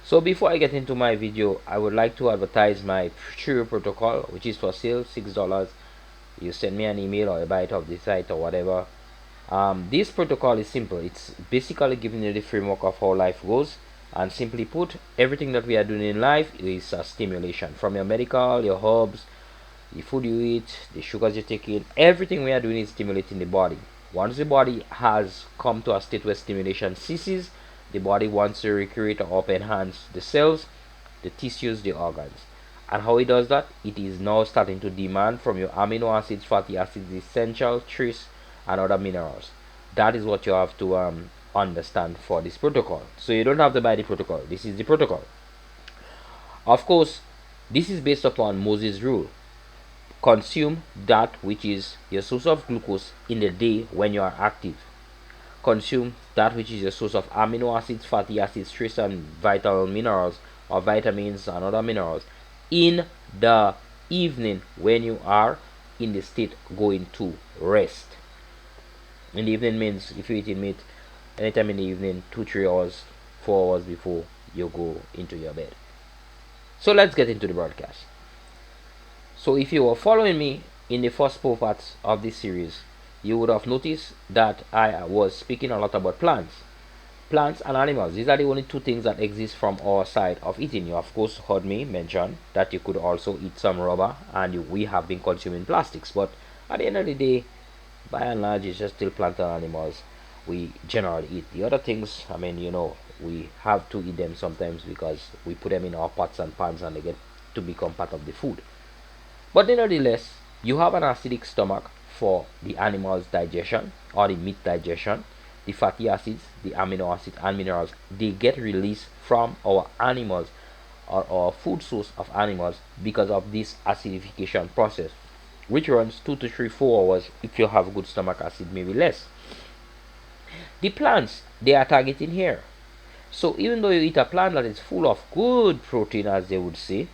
So before I get into my video, I would like to advertise my Cheerio protocol, which is for sale, $6. You send me an email or you buy it off the site or whatever. This protocol is simple. It's basically giving you the framework of how life goes, and simply put, everything that we are doing in life is a stimulation. From your medical, your herbs, the food you eat, the sugars you take in, everything we are doing is stimulating the body. Once the body has come to a state where stimulation ceases, the body wants to recreate or enhance the cells, the tissues, the organs. And how it does that? It is now starting to demand from your amino acids, fatty acids, essential trace, and other minerals. That is what you have to understand for this protocol. So you don't have to buy the protocol. This is the protocol. Of course, this is based upon Moses' rule. Consume that which is your source of glucose in the day when you are active. Consume that which is your source of amino acids, fatty acids, trace and vital minerals or vitamins and other minerals in the evening when you are in the state going to rest. In the evening means if you're eating meat anytime in the evening, 2-3 hours, 4 hours before you go into your bed. So let's get into the broadcast. So if you were following me in the first 4 parts of this series, you would have noticed that I was speaking a lot about plants. Plants and animals. These are the only two things that exist from our side of eating. You of course heard me mention that you could also eat some rubber, and we have been consuming plastics. But at the end of the day, by and large, it's just still plant and animals we generally eat. The other things, I mean, we have to eat them sometimes because we put them in our pots and pans and they get to become part of the food. But nevertheless, you have an acidic stomach for the animal's digestion or the meat digestion. The fatty acids, the amino acids and minerals, they get released from our animals or our food source of animals because of this acidification process, which runs 2 to 3, 4 hours. If you have good stomach acid, maybe less. The plants, they are targeting here. So even though you eat a plant that is full of good protein, as they would say,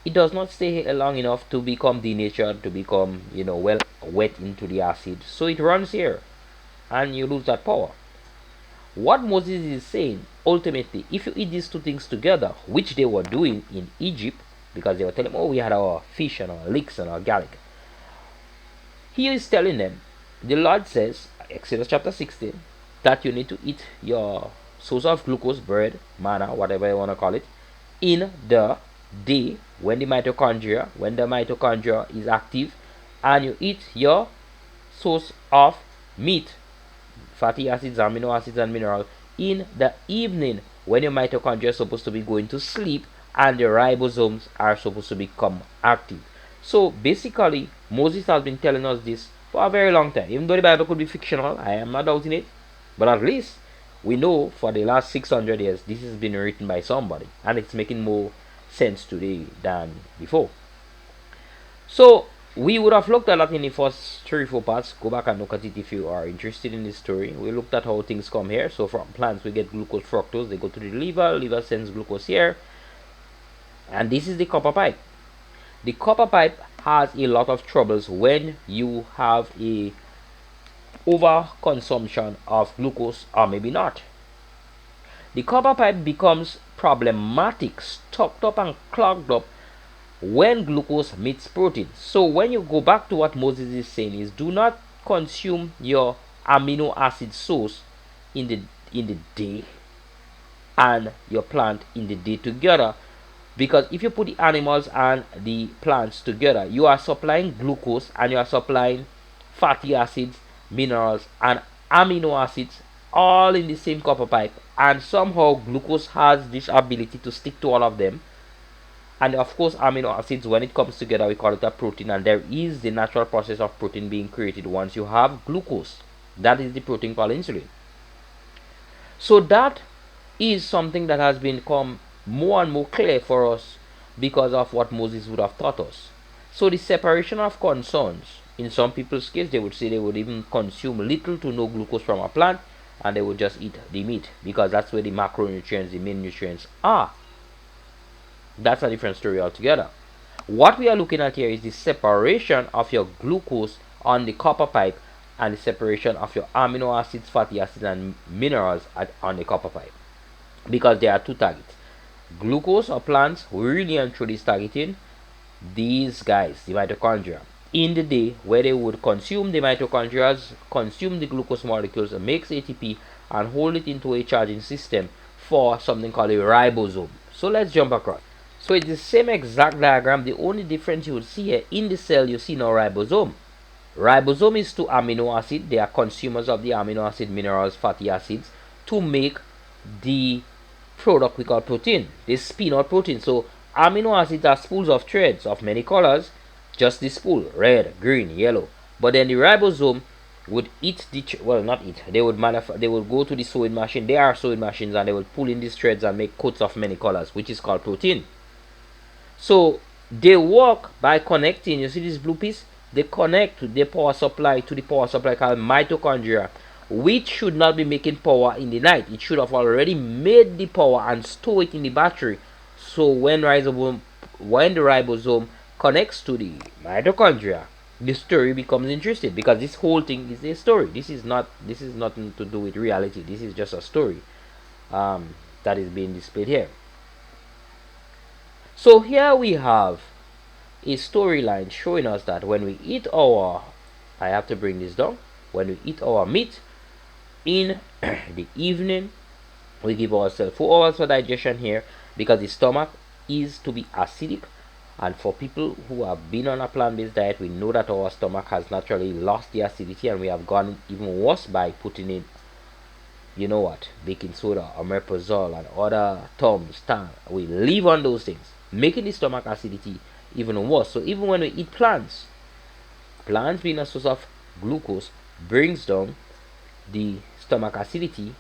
it does not stay long enough to become denatured, to become, well wet into the acid. So it runs here and you lose that power. What Moses is saying, ultimately, if you eat these two things together, which they were doing in Egypt, because they were telling them, oh, we had our fish and our leeks and our garlic. He is telling them, the Lord says, Exodus chapter 16, that you need to eat your source of glucose, bread, manna, whatever you want to call it, in the day when the mitochondria is active, and you eat your source of meat, fatty acids, amino acids and minerals in the evening when your mitochondria is supposed to be going to sleep and the ribosomes are supposed to become active. So basically, Moses has been telling us this for a very long time. Even though the Bible could be fictional, I am not doubting it, but at least we know for the last 600 years this has been written by somebody, and it's making more sense today than before. So we would have looked at that in the first 3 or 4 parts. Go back and look at it if you are interested in this story. We looked at how things come here. So from plants we get glucose, fructose, they go to the liver sends glucose here, and this is the copper pipe. The copper pipe has a lot of troubles when you have a over consumption of glucose, or maybe not. The copper pipe becomes problematic, stopped up and clogged up when glucose meets protein. So when you go back to what Moses is saying is, do not consume your amino acid source in the day and your plant in the day together, because if you put the animals and the plants together, you are supplying glucose and you are supplying fatty acids, minerals and amino acids all in the same copper pipe, and somehow glucose has this ability to stick to all of them. And of course, amino acids, when it comes together, we call it a protein, and there is the natural process of protein being created once you have glucose. That is the protein called insulin. So that is something that has become more and more clear for us because of what Moses would have taught us. So the separation of concerns, in some people's case, they would say they would even consume little to no glucose from a plant, and they would just eat the meat because that's where the macronutrients, the main nutrients are. That's a different story altogether. What we are looking at here is the separation of your glucose on the copper pipe and the separation of your amino acids, fatty acids and minerals on the copper pipe, because there are two targets. Glucose or plants really and truly is targeting these guys, the mitochondria. In the day where they would consume the mitochondria, consume the glucose molecules, makes ATP, and hold it into a charging system for something called a ribosome. So let's jump across. So it's the same exact diagram. The only difference you would see here in the cell, you see no ribosome. Ribosome is to amino acid. They are consumers of the amino acid, minerals, fatty acids to make the product we call protein. They spin out protein. So amino acids are spools of threads of many colors. Just this spool, red, green, yellow. But then the ribosome would eat the well, not eat. They would they would go to the sewing machine. They are sewing machines, and they would pull in these threads and make coats of many colors, which is called protein. So they work by connecting. You see this blue piece? They connect to the power supply called mitochondria, which should not be making power in the night. It should have already made the power and store it in the battery. So when the ribosome connects to the mitochondria, the story becomes interesting, because this whole thing is a story. This is nothing to do with reality. This is just a story that is being displayed here. So here we have a storyline showing us that when we eat our, I have to bring this down, when we eat our meat in the evening, we give ourselves 4 hours for digestion here, because the stomach is to be acidic. And for people who have been on a plant-based diet, we know that our stomach has naturally lost the acidity, and we have gone even worse by putting in, you know what, baking soda, omeprazole, and other Tums, tang. We live on those things, making the stomach acidity even worse. So even when we eat plants being a source of glucose, brings down the stomach acidity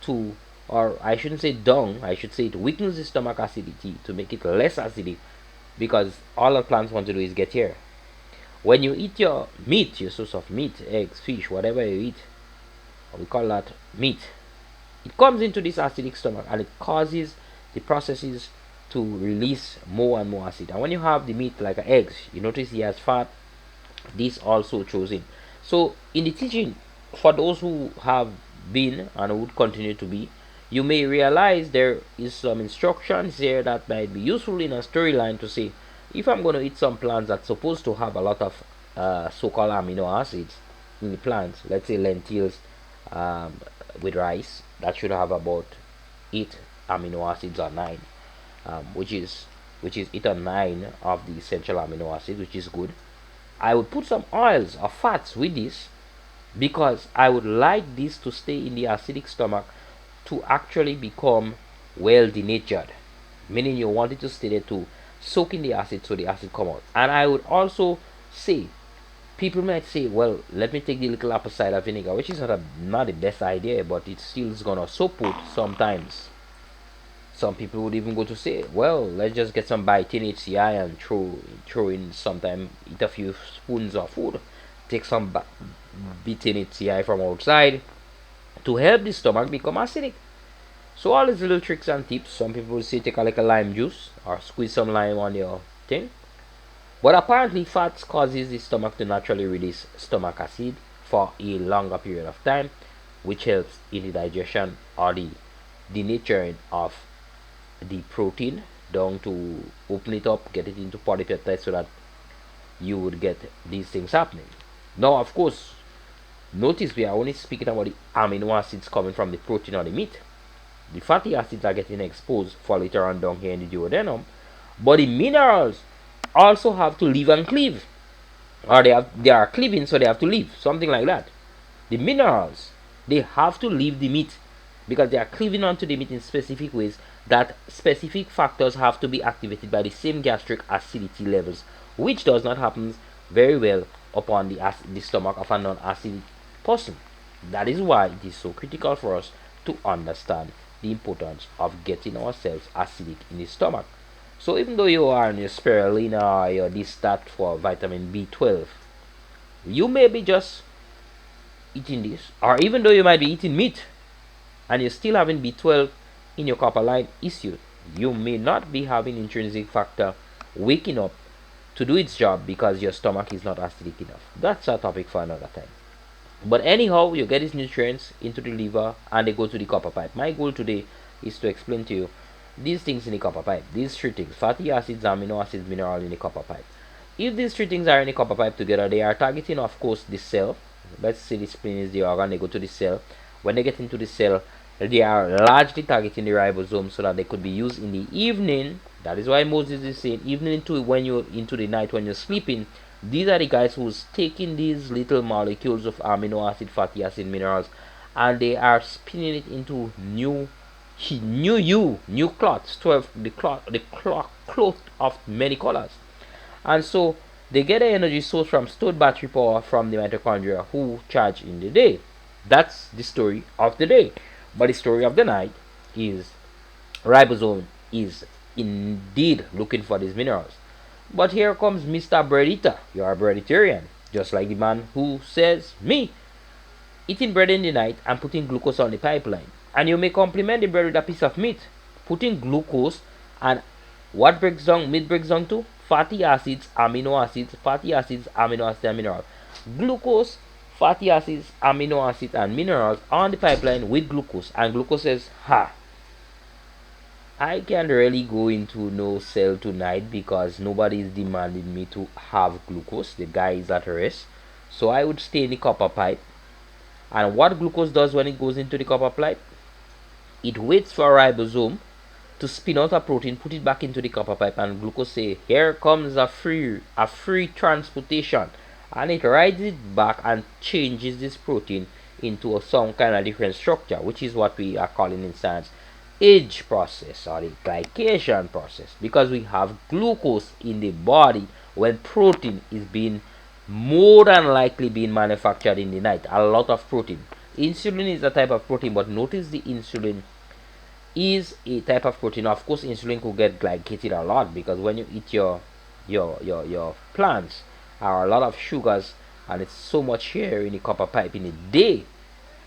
to, or I shouldn't say down, I should say it weakens the stomach acidity to make it less acidic, because all the plants want to do is get here. When you eat your meat, your source of meat, eggs, fish, whatever you eat, we call that meat, it comes into this acidic stomach, and it causes the processes to release more and more acid. And when you have the meat like eggs, you notice it has fat. This also throws in. So in the teaching, for those who have been and would continue to be, you may realize there is some instructions here that might be useful in a storyline to say, if I'm going to eat some plants that's supposed to have a lot of so-called amino acids in the plants, let's say lentils with rice, that should have about 8 amino acids or 9, which is 8 or 9 of the essential amino acids, which is good. I would put some oils or fats with this, because I would like this to stay in the acidic stomach to actually become well denatured, meaning you want it to stay there to soak in the acid so the acid come out. And I would also say, people might say, well, let me take the little apple cider vinegar, which is not the best idea, but it still is gonna soak put sometimes. Some people would even go to say, well, let's just get some biotin HCI and throw in sometime, eat a few spoons of food, take some biotin HCI from outside to help the stomach become acidic. So all these little tricks and tips. Some people will say take a little lime juice or squeeze some lime on your thing. But apparently fats causes the stomach to naturally release stomach acid for a longer period of time, which helps in the digestion or the denaturing of the protein down to open it up, get it into polypeptides, so that you would get these things happening. Now, of course, notice we are only speaking about the amino acids coming from the protein or the meat. The fatty acids are getting exposed for later on down here in the duodenum, but the minerals also have to live and cleave, or they are cleaving, so they have to leave, something like that. The minerals, they have to leave the meat, because they are cleaving onto the meat in specific ways, that specific factors have to be activated by the same gastric acidity levels, which does not happen very well upon the stomach of a non-acidic person. That is why it is so critical for us to understand the importance of getting ourselves acidic in the stomach. So even though you are on your spirulina or your this that for vitamin B12, you may be just eating this, or even though you might be eating meat and you're still having B12 in your copper line issue, you may not be having intrinsic factor waking up to do its job because your stomach is not acidic enough. That's a topic for another time. But anyhow, you get these nutrients into the liver and they go to the copper pipe. My goal today is to explain to you these things in the copper pipe. These three things: fatty acids, amino acids, mineral in the copper pipe. If these three things are in the copper pipe together, they are targeting, of course, the cell. Let's say the spleen is the organ. They go to the cell. When they get into the cell, they are largely targeting the ribosome so that they could be used in the evening. That is why Moses is saying, evening into when you're into the night when you're sleeping. These are the guys who's taking these little molecules of amino acid, fatty acid, minerals, and they are spinning it into new cloths, 12 cloth of many colors. And so they get their energy source from stored battery power from the mitochondria who charge in the day. That's the story of the day. But the story of the night is ribosome is indeed looking for these minerals. But here comes Mr. Bread Eater. You're a breaditarian, just like the man who says, me, eating bread in the night and putting glucose on the pipeline. And you may complement the bread with a piece of meat, putting glucose, and what breaks down meat breaks down to fatty acids, amino acids, fatty acids, amino acids, and minerals. Glucose, fatty acids, amino acids, and minerals on the pipeline with glucose. And glucose says, ha, I can't really go into no cell tonight because nobody is demanding me to have glucose. The guy is at rest. So I would stay in the copper pipe. And what glucose does when it goes into the copper pipe? It waits for a ribosome to spin out a protein, put it back into the copper pipe, and glucose say, here comes a free transportation. And it rides it back and changes this protein into some kind of different structure, which is what we are calling in science age process or the glycation process, because we have glucose in the body when protein is being more than likely being manufactured in the night. A lot of protein. Insulin is a type of protein, but notice the insulin is a type of protein. Of course, insulin could get glycated a lot because when you eat your plants are a lot of sugars, and it's so much here in the copper pipe in a day,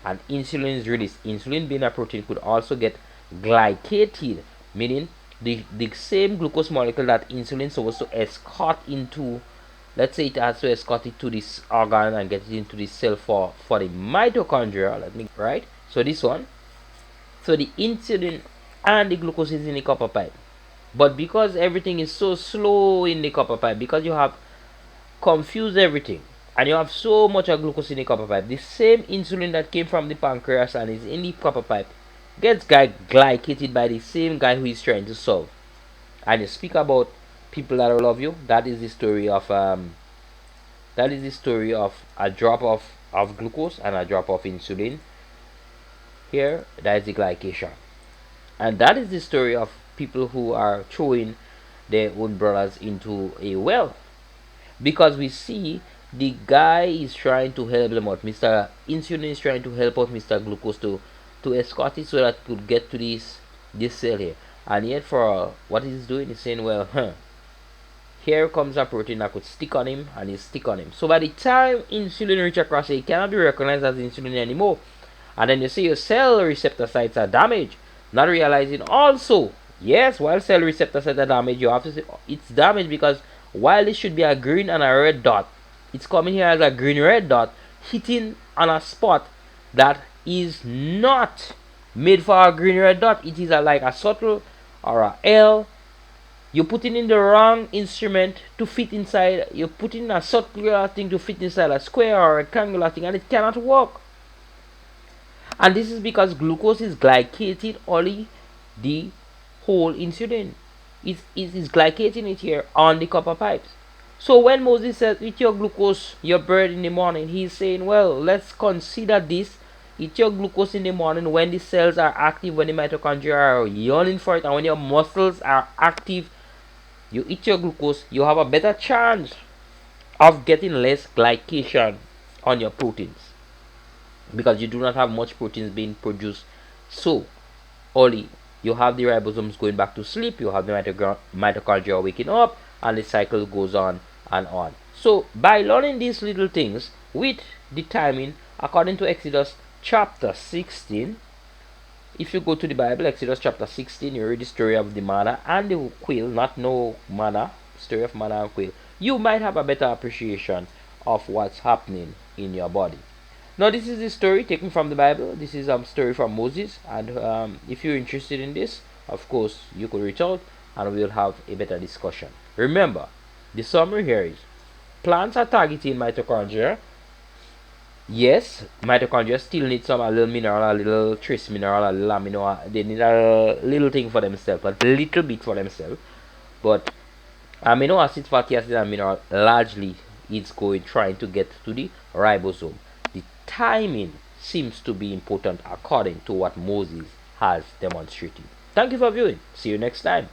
and insulin is released. Insulin being a protein could also get glycated, meaning the same glucose molecule that insulin is supposed to escort into, let's say it has to escort it to this organ and get it into the cell for the mitochondria. Let me right. So this one, so the insulin and the glucose is in the copper pipe, but because everything is so slow in the copper pipe, because you have confused everything and you have so much of glucose in the copper pipe, the same insulin that came from the pancreas and is in the copper pipe gets glycated by the same guy who is trying to solve. And you speak about people that love you. That is the story of a drop of glucose and a drop of insulin. Here, that is the glycation. And that is the story of people who are throwing their own brothers into a well. Because we see the guy is trying to help them out. Mr. Insulin is trying to help out Mr. Glucose to escort it so that it could get to this cell here. And yet for what he's doing, he's saying, well, here comes a protein that could stick on him, and he stick on him. So by the time insulin reach across, it cannot be recognized as insulin anymore. And then you see your cell receptor sites are damaged, not realizing also, yes, while cell receptor sites are damaged, you have to say it's damaged because while it should be a green and a red dot, it's coming here as a green red dot, hitting on a spot that is not made for a green red dot. It is like a subtle or a L. You're putting in the wrong instrument to fit inside. You're putting a circular thing to fit inside a square or a rectangular thing, and it cannot work. And this is because glucose is glycated only the whole insulin. It is glycating it here on the copper pipes. So when Moses says eat your glucose, your bread in the morning, he's saying, well, let's consider this. Eat your glucose in the morning when the cells are active, when the mitochondria are yearning for it, and when your muscles are active. You eat your glucose, you have a better chance of getting less glycation on your proteins because you do not have much proteins being produced. So only you have the ribosomes going back to sleep, you have the mitochondria waking up, and the cycle goes on and on. So by learning these little things with the timing according to Exodus chapter 16, if you go to the Bible, Exodus chapter 16, you read the story of the manna and the quail, not no manna, story of manna and quail, you might have a better appreciation of what's happening in your body. Now this is the story taken from the Bible. This is a story from Moses, and if you're interested in this, of course, you could reach out and we'll have a better discussion. Remember, the summary here is plants are targeting mitochondria. Yes, mitochondria still need some a little mineral, a little trace mineral, a little amino. They need a little thing for themselves, a little bit for themselves. But amino acid, fatty acid, and mineral largely it's going trying to get to the ribosome. The timing seems to be important according to what Moses has demonstrated. Thank you for viewing. See you next time.